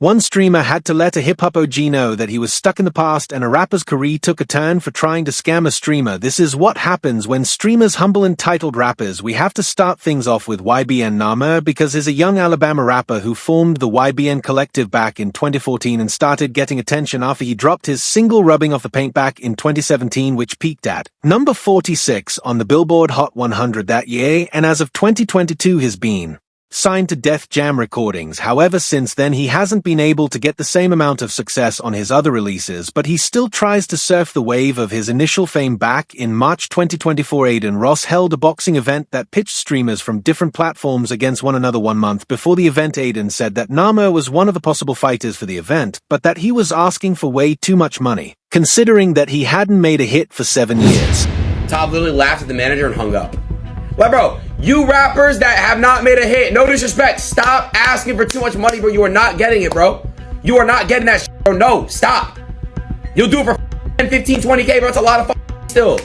One streamer had to let a hip-hop OG know that he was stuck in the past and a rapper's career took a turn for trying to scam a streamer. This is what happens when streamers humble entitled rappers. We have to start things off with YBN Nama because he's a young Alabama rapper who formed the YBN Collective back in 2014 and started getting attention after he dropped his single Rubbing Off the Paint back in 2017, which peaked at number 46 on the Billboard Hot 100 that year, and as of 2022 has been signed to Def Jam Recordings. However, since then he hasn't been able to get the same amount of success on his other releases, but he still tries to surf the wave of his initial fame. Back in March 2024, Aiden Ross held a boxing event that pitched streamers from different platforms against one another. 1 month before the event, Aiden said that Nama was one of the possible fighters for the event, but that he was asking for way too much money, considering that he hadn't made a hit for 7 years. Top literally laughed at the manager and hung up. Like, bro, you rappers that have not made a hit, no disrespect, stop asking for too much money, bro. You are not getting it, bro. You are not getting that shit, bro. No, stop. You'll do it for 10, 15, 20K, bro. It's a lot of still.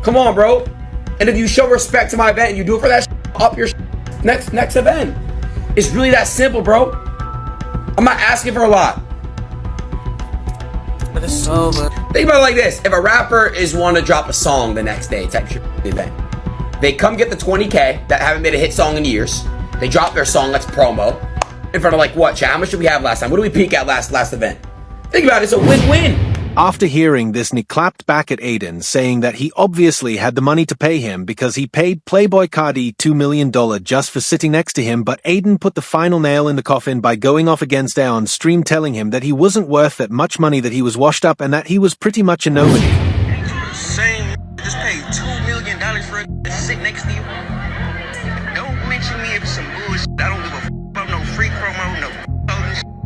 Come on, bro. And if you show respect to my event and you do it for that shit, up your next event. It's really that simple, bro. I'm not asking for a lot. But it's so good. Think about it like this. If a rapper is wanting to drop a song the next day, type shit, the event. They come get the 20K that haven't made a hit song in years. They drop their song, that's promo. In front of like what, chat? How much did we have last time? What did we peak at last event? Think about it, it's a win-win. After hearing this, Nick clapped back at Aiden, saying that he obviously had the money to pay him because he paid Playboy Cardi $2 million just for sitting next to him, but Aiden put the final nail in the coffin by going off against Air on stream, telling him that he wasn't worth that much money, that he was washed up, and that he was pretty much a nobody. Same, just paid $2 million for it to sit next to you. Don't mention me if it's some bullshit. I don't give a f about no free promo, no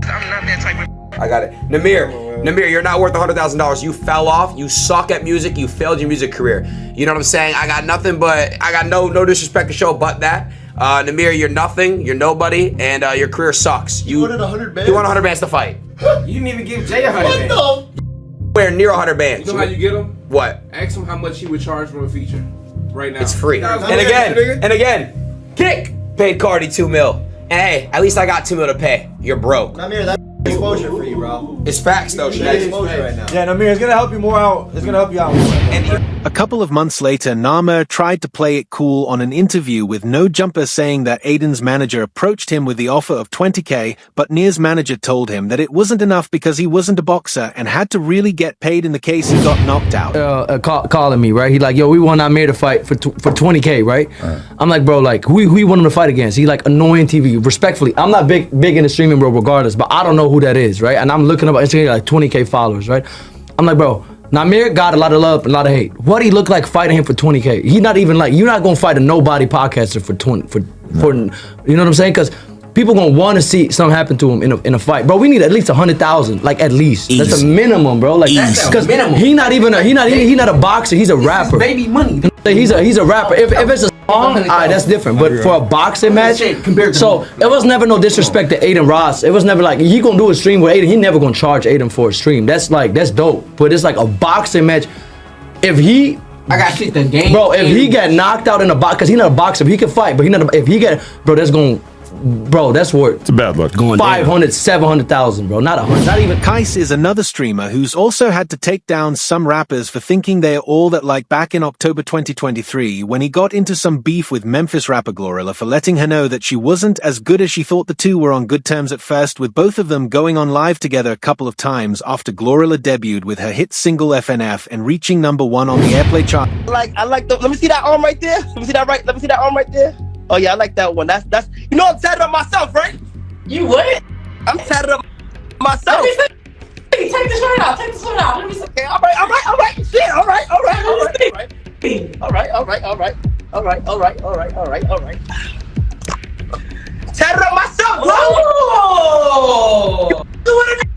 I'm not that type of. I got it. Namir, you're not worth $100,000. You fell off. You suck at music. You failed your music career. You know what I'm saying? I got nothing but, I got no disrespect to show but that. Namir, you're nothing. You're nobody. And your career sucks. You wanted 100 bands? You want 100 bands to fight. You didn't even give Jay 100 bands. Where near 100 bands. You know how you get them? What? Ask him how much he would charge for a feature right now. It's free. And again, Kick paid Cardi $2 million. And hey, at least I got $2 million to pay. You're broke. Namir, that's exposure for you, bro. It's facts though, shit. Exposure right now. Yeah, Namir, it's gonna help you more out. It's gonna help you out more. And a couple of months later, Nama tried to play it cool on an interview with No Jumper, saying that Aiden's manager approached him with the offer of 20K, but Nir's manager told him that it wasn't enough because he wasn't a boxer and had to really get paid in the case he got knocked out. Calling me, right? He like, yo, we want Namir to fight for 20K, right? I'm like, bro, like, who you want him to fight against? He like annoying TV, respectfully. I'm not big in the streaming world regardless, but I don't know who that is, right? And I'm looking up on Instagram, like 20K followers, right? I'm like, bro, Namir got a lot of love and a lot of hate. What do he look like fighting him for 20K? He not even like, you're not gonna fight a nobody podcaster for you know what I'm saying? Because people gonna want to see something happen to him in a fight, bro. We need at least 100,000, like at least. Easy. That's a minimum, bro. Like, because he not a boxer. He's a rapper. Baby money. He's a rapper. If it's a song, alright, that's different. But for a boxing match, so it was never no disrespect to Aiden Ross. It was never like he gonna do a stream with Aiden. He never gonna charge Aiden for a stream. That's dope. But it's like a boxing match. If he, I got shit the game. Bro, if he get knocked out in a box, cause he's not a boxer, he can fight. But if he get, bro, that's going. Bro, that's worth. It's a bad luck. Going 500, 700,000, bro. Not 100. Not even. Kais is another streamer who's also had to take down some rappers for thinking they're all that, like back in October 2023 when he got into some beef with Memphis rapper Glorilla for letting her know that she wasn't as good as she thought. The two were on good terms at first, with both of them going on live together a couple of times after Glorilla debuted with her hit single FNF and reaching #1 on the airplay chart. I like the. Let me see that arm right there. Let me see that arm right there. Oh yeah, I like that one. That's. You know I'm tatted on myself, right? You what? I'm tatted on myself. Take the shirt out. Let me see. Okay, all right. Shit, all right. Tatted on myself, bro. Oh. You want to do?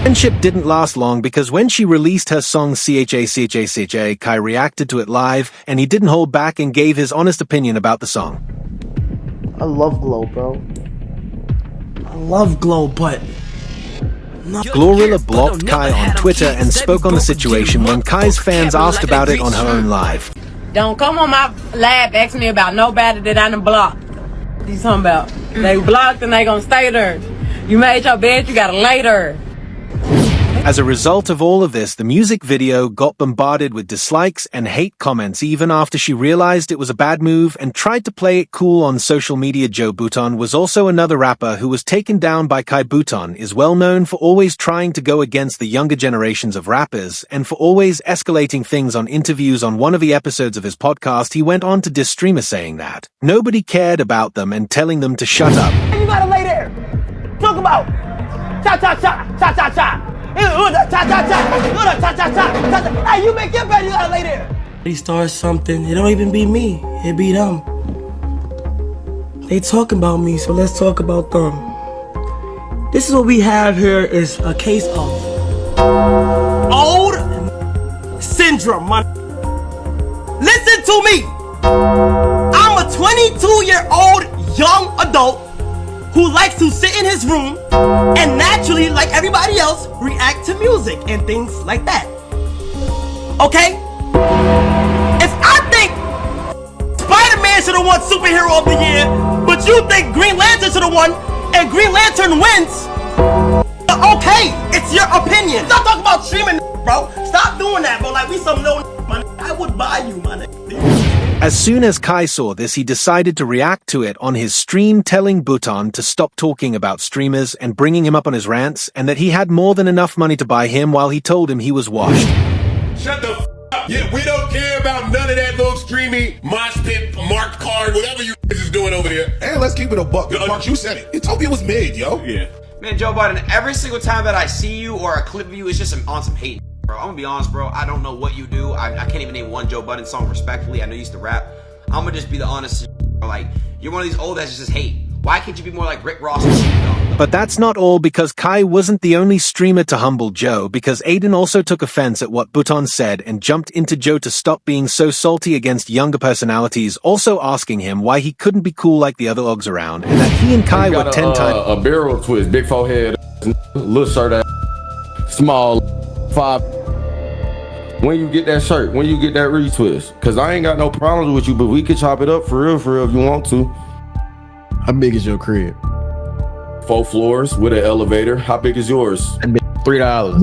Friendship didn't last long because when she released her song CHA, Kai reacted to it live, and he didn't hold back and gave his honest opinion about the song. I love Glow, bro. I love Glow, but... Glorilla blocked Kai on Twitter and spoke on the situation when Kai's fans asked about it on her own live. Don't come on my live asking me about nobody that I done blocked. You talking about? They blocked and they gonna stay there. You made your bed, you gotta lay there. As a result of all of this, the music video got bombarded with dislikes and hate comments even after she realized it was a bad move and tried to play it cool on social media. Joe Bouton was also another rapper who was taken down by Kai Bouton, is well known for always trying to go against the younger generations of rappers and for always escalating things on interviews. On one of the episodes of his podcast, he went on to diss streamers saying that nobody cared about them and telling them to shut up. You gotta lay there. Talk about cha cha cha cha cha cha. Hey, you make your bed, you gotta lay there. He starts something, it don't even be me, it be them. They talk about me, so let's talk about them. This is what we have here is a case of old syndrome, man. Listen to me. I'm a 22-year-old young adult who likes to sit in his room and naturally, like everybody else, react to music and things like that. Okay? If I think Spider-Man should have won Superhero of the Year, but you think Green Lantern should have won, and Green Lantern wins, okay, it's your opinion. Stop talking about streaming, bro. Stop doing that, bro. Like we some no, man. I would buy you, man. As soon as Kai saw this, he decided to react to it on his stream, telling Bouton to stop talking about streamers and bringing him up on his rants, and that he had more than enough money to buy him while he told him he was washed. Shut the f up. Yeah, we don't care about none of that little streamy mosh pit, marked card, whatever you is doing over there. And let's keep it a buck. Mark, you said it. Utopia was made, yo. Yeah. Man, Joe Budden, every single time that I see you or a clip of you, it's just on some hate. Bro, I'm gonna be honest, bro. I don't know what you do. I can't even name one Joe Budden song respectfully. I know you used to rap. I'm gonna just be the honest. Bro. Like, you're one of these old heads that just hate. Why can't you be more like Rick Ross or something? But that's not all, because Kai wasn't the only streamer to humble Joe, because Aiden also took offense at what Bouton said and jumped into Joe to stop being so salty against younger personalities, also asking him why he couldn't be cool like the other ogs around, and that he and Kai were 10 times. A barrel twist, big forehead, little shirt, small, 5. When you get that shirt, when you get that retwist, cause I ain't got no problems with you, but we could chop it up for real if you want to. How big is your crib? 4 floors with an elevator. How big is yours? $3.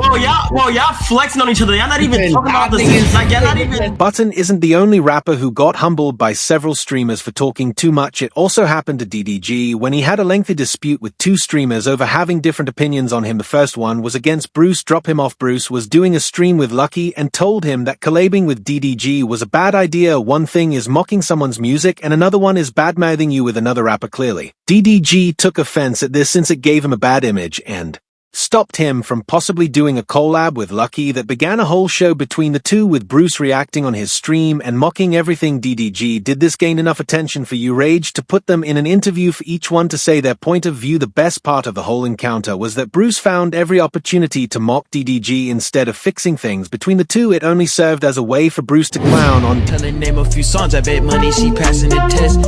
Bro, y'all flexing on each other. Y'all not even talking about the things. Like, y'all not even. Button isn't the only rapper who got humbled by several streamers for talking too much. It also happened to DDG when he had a lengthy dispute with 2 streamers over having different opinions on him. The first one was against Bruce. Drop him off. Bruce was doing a stream with Lucky and told him that collabing with DDG was a bad idea. One thing is mocking someone's music and another one is bad-mouthing you with another rapper. Clearly, DDG took offense at this since it gave him a bad image and stopped him from possibly doing a collab with Lucky that began a whole show between the two, with Bruce reacting on his stream and mocking everything DDG did. This gained enough attention for you Rage to put them in an interview for each one to say their point of view. The best part of the whole encounter was that Bruce found every opportunity to mock DDG instead of fixing things between the two. It only served as a way for Bruce to clown on. Tell her name a few songs, I bet money she passing the test.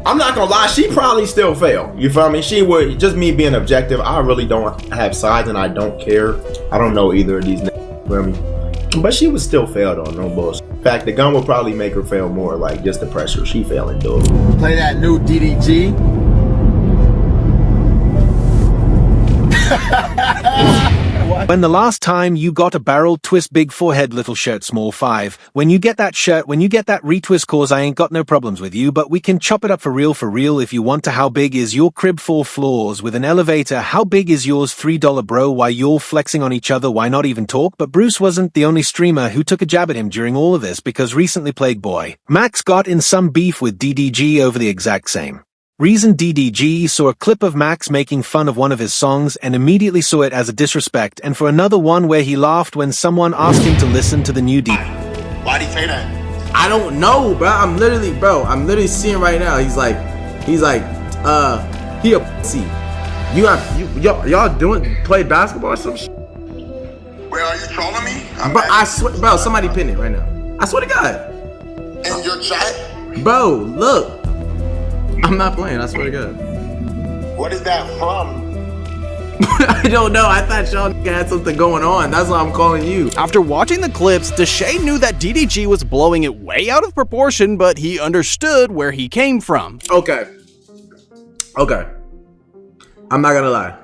I'm not gonna lie, she probably still fail. You feel me? She would, just me being objective, I really don't have sides and I don't care. I don't know either of these niggas, you feel me? But she would still fail though, no bullshit. In fact, the gun would probably make her fail more, like just the pressure. She failing, dude. Play that new DDG. When the last time you got a barrel twist, big forehead, little shirt, small 5, when you get that shirt, when you get that retwist, cause I ain't got no problems with you, but we can chop it up for real if you want to. How big is your crib? 4 floors with an elevator. How big is yours? $3, bro. Why you're flexing on each other? Why not even talk? But Bruce wasn't the only streamer who took a jab at him during all of this, because recently Plague Boy Max got in some beef with DDG over the exact same reason. DDG saw a clip of Max making fun of one of his songs and immediately saw it as a disrespect, and for another one where he laughed when someone asked him to listen to the new D. Why'd he say that? I don't know, bro. I'm literally seeing right now. He's like, he a pussy. Y'all play basketball or some shit? Where are you trolling me? Bro, I swear, bro, somebody pin it right now. I swear to God. In your chat? Bro, look. I'm not playing, I swear to God. What is that from? I don't know. I thought y'all had something going on. That's why I'm calling you. After watching the clips, Deshae knew that DDG was blowing it way out of proportion, but he understood where he came from. Okay. Okay. I'm not gonna lie.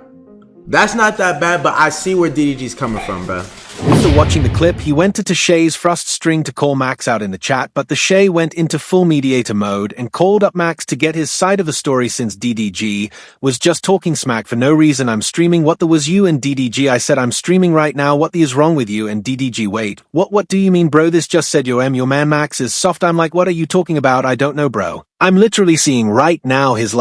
That's not that bad, but I see where DDG's coming from, bro. After watching the clip, he went to Shay's Frost string to call Max out in the chat, but the Shay went into full mediator mode and called up Max to get his side of the story since DDG was just talking smack for no reason. I'm streaming. What the was you and DDG? I said I'm streaming right now. What the is wrong with you and DDG? Wait, what do you mean, bro? This just said your man Max is soft. I'm like, what are you talking about? I don't know, bro. I'm literally seeing right now his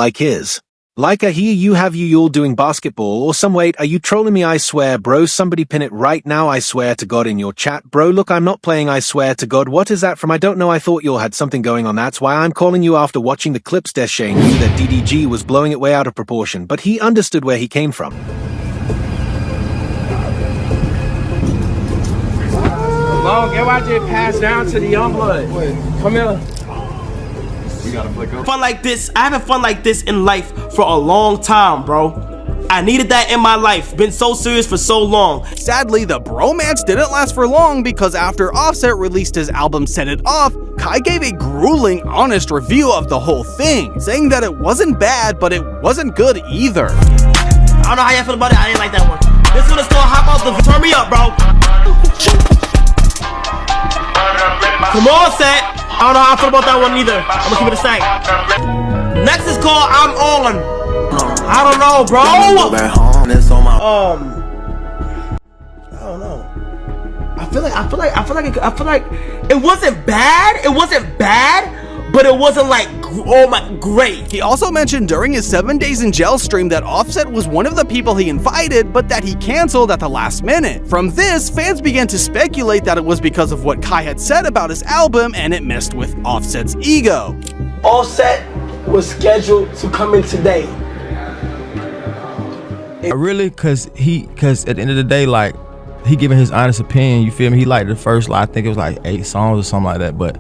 Like I hear you're doing basketball or some weight. Are you trolling me? I swear, bro. Somebody pin it right now. I swear to God in your chat, bro. Look, I'm not playing. I swear to God. What is that from? I don't know. I thought you all had something going on. That's why I'm calling you after watching the clips. Deshay knew that DDG was blowing it way out of proportion, but he understood where he came from. Long, get watch it pass down to the young blood. Come here. Fun like this. I haven't fun like this in life for a long time, bro. I needed that in my life. Been so serious for so long. Sadly, the bromance didn't last for long because after Offset released his album Set It Off, Kai gave a grueling, honest review of the whole thing, saying that it wasn't bad, but it wasn't good either. I don't know how y'all feel about it. I didn't like that one. This one is called Hop Out the Turn Me Up, bro. Come on, Set. I don't know how I feel about that one either. I'm gonna keep it the same. Next is called I'm On. I don't know, bro. I don't know. I feel like it wasn't bad. It wasn't bad, but it wasn't like, oh my, great. He also mentioned during his 7 Days in Jail stream that Offset was one of the people he invited, but that he canceled at the last minute. From this, fans began to speculate that it was because of what Kai had said about his album and it messed with Offset's ego. Offset was scheduled to come in today. Really, cause at the end of the day, like, he giving his honest opinion, you feel me? He liked the first, I think it was like 8 songs or something like that, but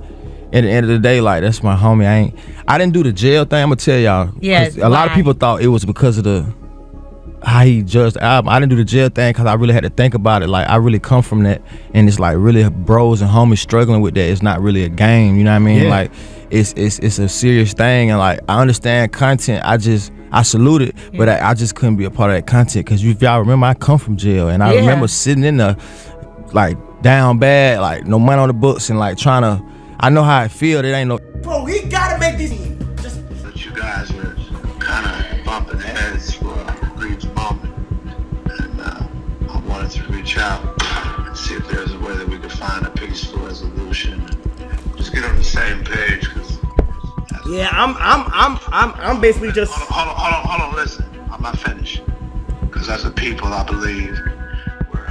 at the end of the day, like, that's my homie. I didn't do the jail thing. I'm gonna tell y'all. Yes. A lot of people thought it was because of how he judged the album. I didn't do the jail thing because I really had to think about it. Like, I really come from that, and it's like really bros and homies struggling with that. It's not really a game. You know what I mean? Yeah. Like, it's a serious thing, and like, I understand content. I salute it, but I just couldn't be a part of that content because if y'all remember, I come from jail, and I remember sitting in the like down bad, like no money on the books, and like trying to. I know how I feel. It ain't no. Bro, he gotta make these. But you guys are kind of bumping heads for a brief moment, and I wanted to reach out and see if there's a way that we could find a peaceful resolution. Just get on the same page, cause. Yeah, I'm basically just. Hold on, listen. I'm not finished. Cause as a people, I believe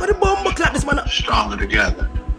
we're stronger together.